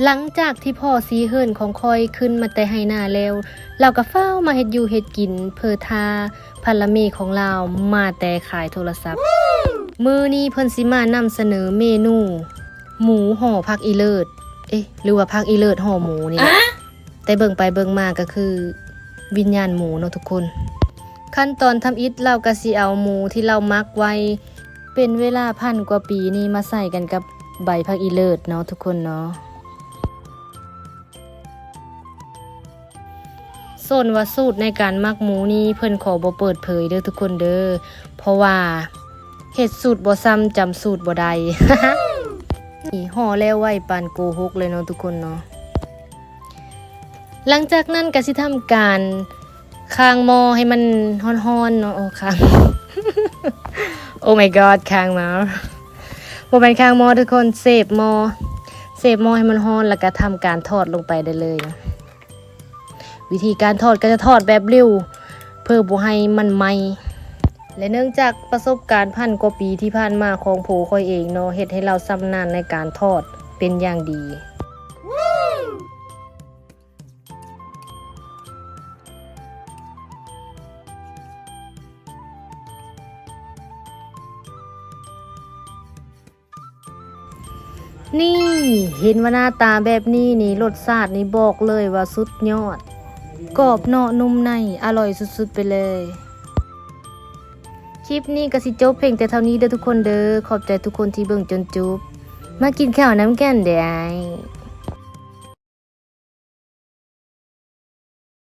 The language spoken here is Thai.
หลังจากที่พ่อสีเหินของคอยขึ้นมาแต่ให้หน้าแล้วเราก็เฝ้ามาเฮ็ดอยู่เฮ็ดกินเพอทาพันละเมของเรามาแต่ขายโทรศัพท์มื้อนี้เพิ่นสิมานำเสนอเมนูหมูห่อผักอีเลิศหรือว่าผักอีเลิศห่อหมูนี่แต่เบิ่งไปเบิ่งมาก็คือวิญญาณหมูเนาะทุกคนขั้นตอนทำอิฐเราก็สิเอาหมูที่เรามักไว้เป็นเวลาพันกว่าปีนี้มาใส่กันกับใบผักอีเลิศเนาะทุกคนเนาะส่วนว่าสูตรในการมักหมูนี้เพิ่นขอบ่เปิดเผยเด้อทุกคนเด้อเพราะว่าเฮ็ดสูตรบ่ซ้ำจำสูตรบ่ได้ นี่ห่อแล้วไว้ปานโกหกเลยเนาะทุกคนเนาะหลังจากนั้นก็สิทำการค้างหม้อให้มันร้อนๆเนาะค้าง โอ้ my god ค้างหม้อบ่แม่นค้างหม้อทุกคนเซฟหม้อให้มันร้อนแล้วก็ทำการทอดลงไปได้เลยนะวิธีการทอดก็จะทอดแบบเร็วเพื่อบ่ให้มันไหม้และเนื่องจากประสบการณ์พันกว่าปีที่ผ่านมาของโผค่อยเองเนาะเฮ็ดให้เราชำนาญในการทอดเป็นอย่างดีนี่เห็นว่าหน้าตาแบบนี้นี่รสชาตินี่บอกเลยว่าสุดยอดกรอบเนาะนุ่มในอร่อยสุดๆไปเลยคลิปนี้ก็สิจบเพียงแต่เท่านี้เด้อทุกคนเด้อขอบใจทุกคนที่เบิ่งจนจบมากินข้าวน้ำกันเด้อ